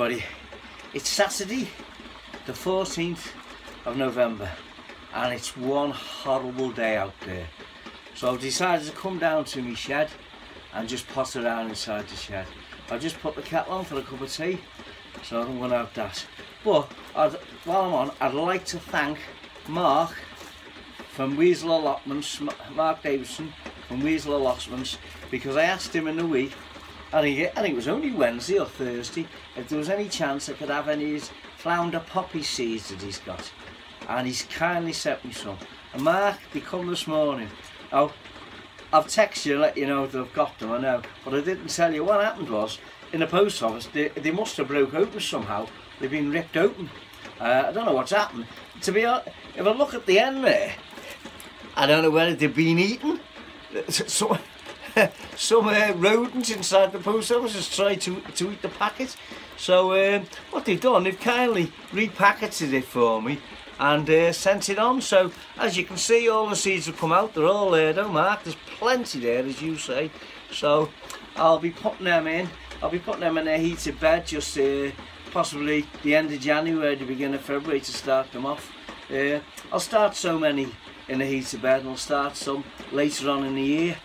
everybody, it's Saturday the 14th of November and it's one horrible day out there. So I've decided to come down to my shed and just potter around inside the shed. I've just put the kettle on for a cup of tea, so I'm going to have that. But while I'm on, I'd like to thank Mark from Weasel Allotments, Mark Davidson from Weasel Allotments, because I asked him in the week, I think it was only Wednesday or Thursday, if there was any chance I could have any of his flounder poppy seeds that he's got. And he's kindly sent me some. And Mark, they come this morning. Now, I've texted you to let you know that I've got them, I know, but I didn't tell you. What happened was, in the post office, they must have broke open somehow. They've been ripped open. I don't know what's happened. To be honest, if I look at the end there, I don't know whether they've been eaten. Some rodents inside the post office has tried to eat the packet. So what they've done, they've kindly repacketed it for me and sent it on. So as you can see, all the seeds have come out. They're all there, though, Mark. There's plenty there, as you say. So I'll be putting them in. I'll be putting them in a heated bed, just possibly the end of January, the beginning of February, to start them off. I'll start so many in a heated bed, and I'll start some later on in the year.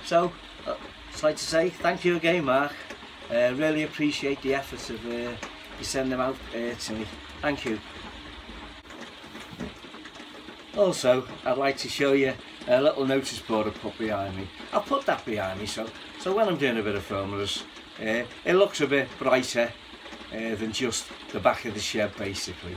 So I'd like to say thank you again, Mark. Really appreciate the effort of you sending them out to me. Thank you. Also, I'd like to show you a little notice board I put behind me. I'll put that behind me so when I'm doing a bit of filming, it looks a bit brighter than just the back of the shed, basically.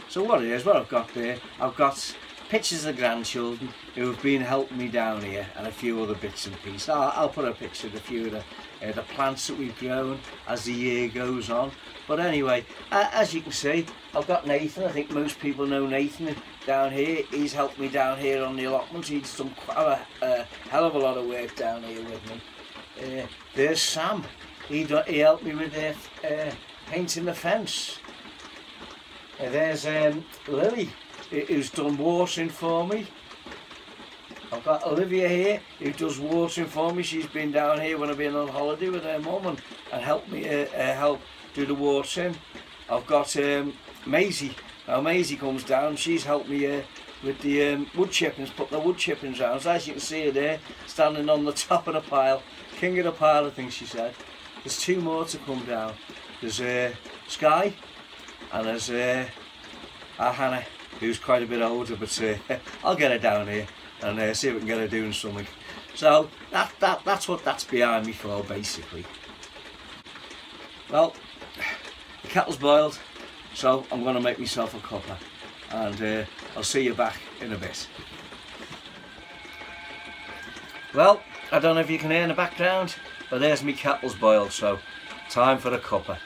So what it is, what I've got there, I've got pictures of the grandchildren who have been helping me down here, and a few other bits and pieces. I'll put a picture of a few of the plants that we've grown as the year goes on. But anyway, as you can see, I've got Nathan. I think most people know Nathan down here. He's helped me down here on the allotments. He's done quite a hell of a lot of work down here with me. There's Sam. He helped me with painting the fence. There's Lily, who's done watering for me. I've got Olivia here, who does watering for me. She's been down here when I've been on holiday with her mum and helped me help do the watering. I've got Maisie. Now Maisie comes down. She's helped me with the wood chippings, putting the wood chippings down. So as you can see her there, standing on the top of the pile, king of the pile, I think she said. There's two more to come down. There's Sky, and there's our Hannah, who's quite a bit older, but I'll get her down here and see if we can get her doing something. So that's what that's behind me for, basically. Well, the kettle's boiled, so I'm going to make myself a cuppa, and I'll see you back in a bit. Well, I don't know if you can hear in the background, but there's me kettle's boiled, so time for a cuppa.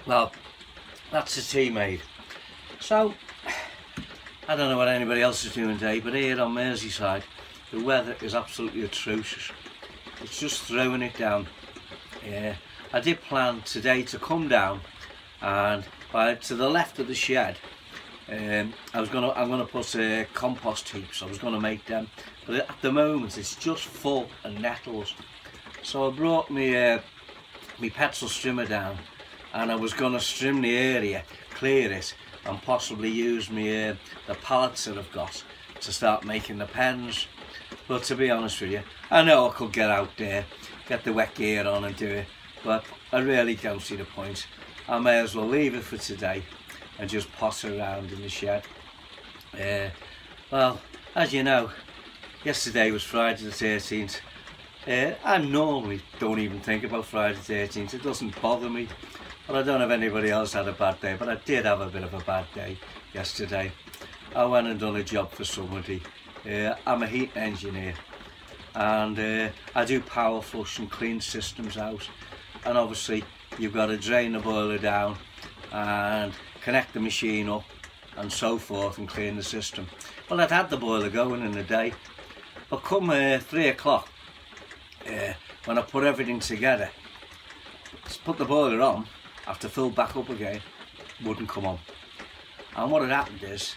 Well, that's the tea made. So, I don't know what anybody else is doing today, but here on Merseyside, the weather is absolutely atrocious. It's just throwing it down. I did plan today to come down, and to the left of the shed, I'm gonna put compost heaps. I was gonna make them, but at the moment it's just full of nettles. So I brought me pencil strimmer down, and I was gonna strim the area, clear it, and possibly use the pallets that I've got to start making the pens. But to be honest with you, I know I could get out there, get the wet gear on and do it, but I really don't see the point. I may as well leave it for today and just potter around in the shed. Well, as you know, yesterday was Friday the 13th. I normally don't even think about Friday the 13th, it doesn't bother me. But I don't know if anybody else had a bad day, but I did have a bit of a bad day yesterday. I went and done a job for somebody. I'm a heat engineer, and I do power flush and clean systems out. And obviously you've got to drain the boiler down and connect the machine up and so forth and clean the system. Well, I'd had the boiler going in the day, but come 3 o'clock, when I put everything together, put the boiler on, after fill back up again, wouldn't come on. And what had happened is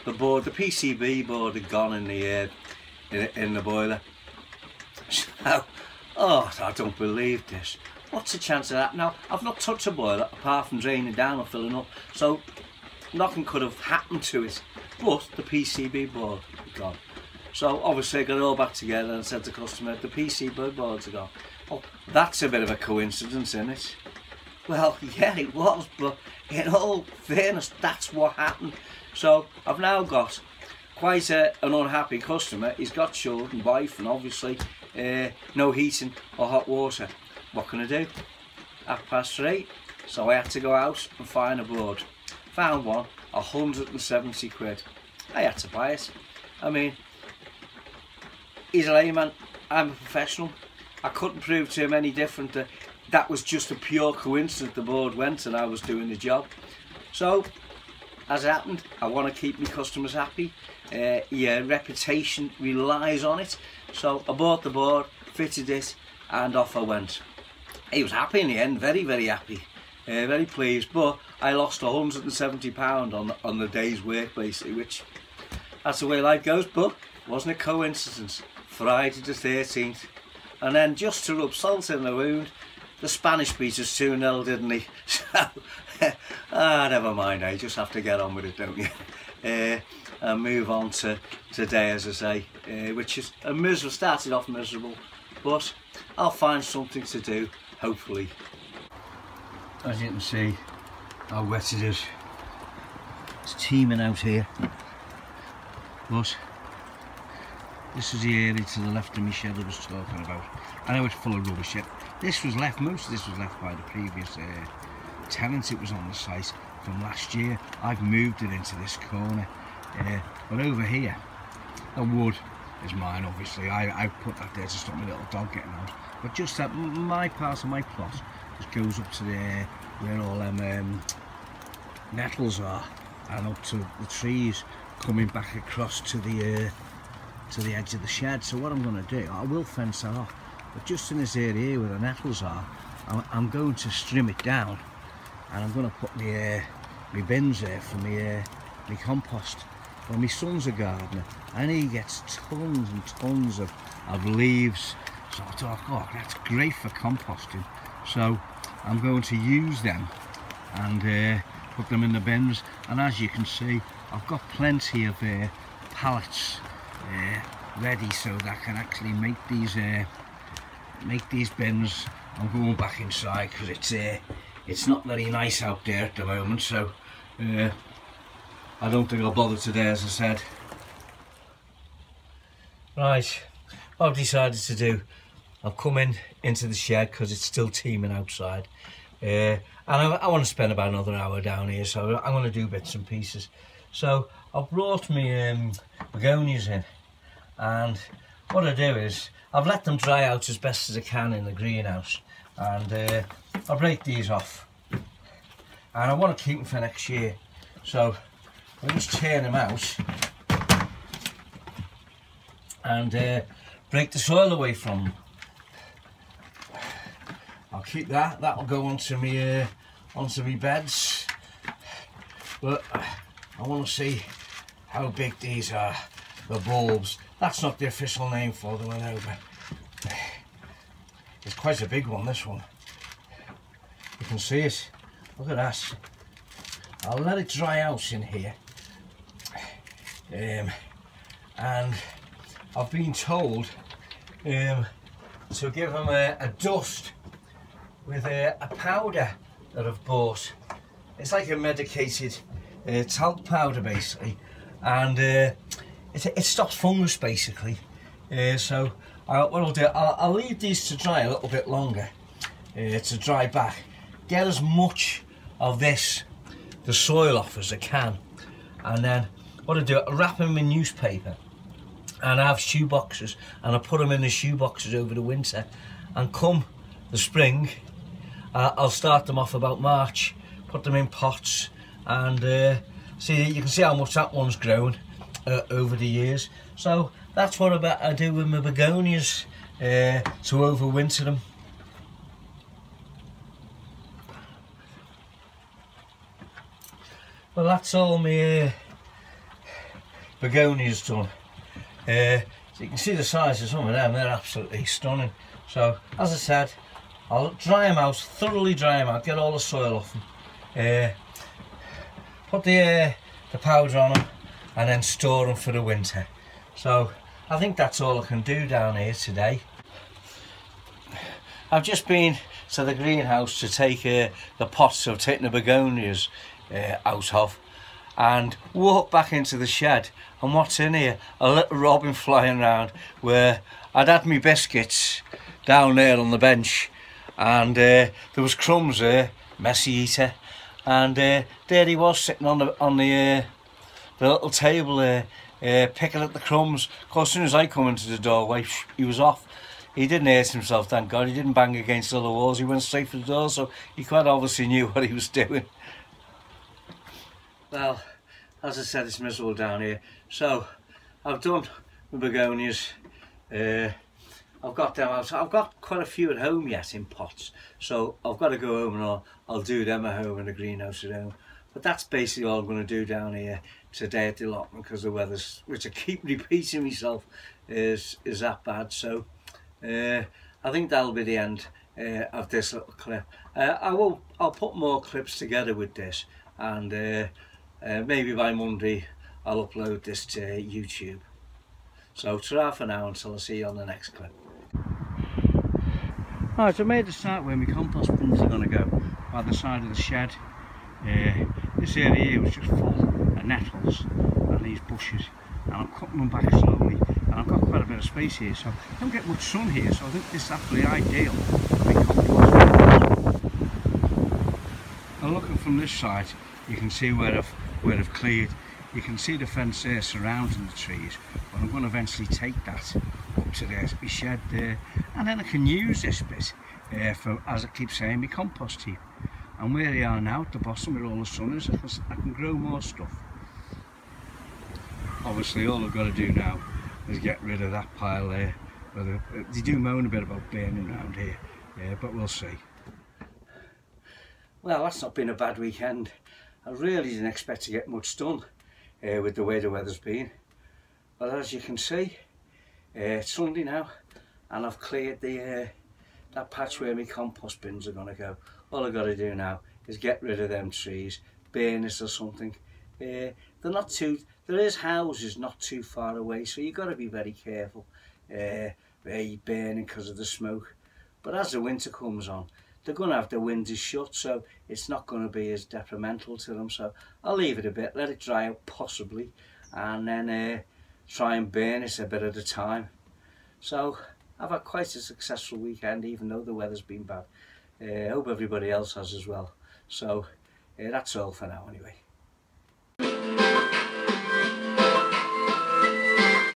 the PCB board had gone in the boiler. So, oh, I don't believe this. What's the chance of that? Now, I've not touched a boiler apart from draining down or filling up, so nothing could have happened to it. But the PCB board is gone. So obviously I got it all back together and said to the customer, the PCB boards are gone. Oh, that's a bit of a coincidence, isn't it? Well, yeah, it was, but in all fairness, that's what happened. So I've now got quite an unhappy customer. He's got children, wife, and obviously no heating or hot water. What can I do? 3:30, so I had to go out and find a board. Found one, 170 quid. I had to buy it. I mean, he's a layman, I'm a professional. I couldn't prove to him any different that was just a pure coincidence the board went and I was doing the job. So, as it happened, I want to keep my customers happy. Your reputation relies on it. So I bought the board, fitted it, and off I went. He was happy in the end, very, very happy. Very pleased, but I lost £170 on the day's work basically, which that's the way life goes, but wasn't a coincidence. Friday the 13th, and then just to rub salt in the wound, the Spanish beat us 2-0, didn't he? So, never mind, I just have to get on with it, don't you? And move on to today, as I say, which is a miserable, started off miserable, but I'll find something to do, hopefully. As you can see how wet it is. It's teeming out here. But this is the area to the left of my shed I was talking about. I know it's full of rubbish yet. This was left, most of this was left by the previous tenant. It was on the site from last year. I've moved it into this corner. But over here, the wood is mine obviously. I put that there to stop my little dog getting out. But just that my part of my plot just goes up to there where all them nettles are, and up to the trees coming back across to the edge of the shed. So what I'm going to do, I will fence that off, but just in this area here where the nettles are, I'm going to trim it down, and I'm going to put my bins there for my compost. Well, my son's a gardener and he gets tons and tons of leaves, so I thought, oh, that's great for composting. So I'm going to use them and put them in the bins, and as you can see, I've got plenty of pallets ready so that I can actually make these bins. I'm going back inside because it's not very nice out there at the moment, so I don't think I'll bother today, as I said. Right, what I've decided to do, I've come into the shed because it's still teeming outside, and I want to spend about another hour down here, so I'm going to do bits and pieces. So I've brought my begonias in, and what I do is I've let them dry out as best as I can in the greenhouse, and I'll break these off, and I want to keep them for next year. So I'll just turn them out and break the soil away from them. I'll keep that. That'll go onto me beds. But I want to see how big these are, the bulbs. That's not the official name for them, I know, but it's quite a big one, this one. You can see it. Look at that. I'll let it dry out in here. And I've been told to give them a dust with a powder that I've bought. It's like a medicated talc powder basically, and it stops fungus basically. So what I'll do, I'll leave these to dry a little bit longer, to dry back, get as much of the soil off as I can, and then what I do, I wrap them in newspaper, and I have shoe boxes, and I put them in the shoe boxes over the winter, and come the spring I'll start them off about March, put them in pots, and see, you can see how much that one's grown over the years. So that's what I do with my begonias to overwinter them. Well, that's all my begonias done. So you can see the size of some of them, they're absolutely stunning. So as I said, I'll dry them out, thoroughly dry them out, get all the soil off them, put the powder on them and then store them for the winter. So I think that's all I can do down here today. I've just been to the greenhouse to take the pots I've taken the begonias out of, and walk back into the shed, and what's in here? A little robin flying around, where I'd had my biscuits down there on the bench, and there was crumbs there, messy eater, and there he was sitting on the little table there, picking at the crumbs. Of course, as soon as I come into the doorway, he was off. He didn't hurt himself, thank God. He didn't bang against other walls. He went straight for the door, so he quite obviously knew what he was doing. Well, as I said, it's miserable down here. So I've done the begonias. I've got them out. I've got quite a few at home yet in pots, so I've got to go home and I'll do them at home in the greenhouse at home. But that's basically all I'm going to do down here today at the allotment, because the weather's, which I keep repeating myself, is that bad. So I think that'll be the end of this little clip. I'll put more clips together with this, and maybe by Monday I'll upload this to YouTube. So ta-ra for now, until I see you on the next clip. Right, so I made the start where my compost bins are going to go, by the side of the shed. This area here was just full of nettles and these bushes, and I'm cutting them back slowly, and I've got quite a bit of space here, so I don't get much sun here, so I think this is absolutely ideal for my compost. And looking from this side, you can see where I've cleared. You can see the fence there surrounding the trees, but I'm going to eventually take that up to the shed there, and then I can use this bit for, as I keep saying, my compost heap. And where they are now, at the bottom where all the sun is, I can grow more stuff. Obviously all I've got to do now is get rid of that pile there. They do moan a bit about burning around here, but we'll see. Well, that's not been a bad weekend. I really didn't expect to get much done with the way the weather's been. But as you can see, it's Sunday now, and I've cleared that patch where my compost bins are going to go. All I've got to do now is get rid of them trees, burn it or something. They're not too, there is houses not too far away, so you've got to be very careful where you're burning because of the smoke. But as the winter comes on, they're going to have the windows shut, so it's not going to be as detrimental to them. So I'll leave it a bit, let it dry out possibly, and then try and burn it a bit at a time. So I've had quite a successful weekend, even though the weather's been bad. I hope everybody else has as well. So that's all for now anyway.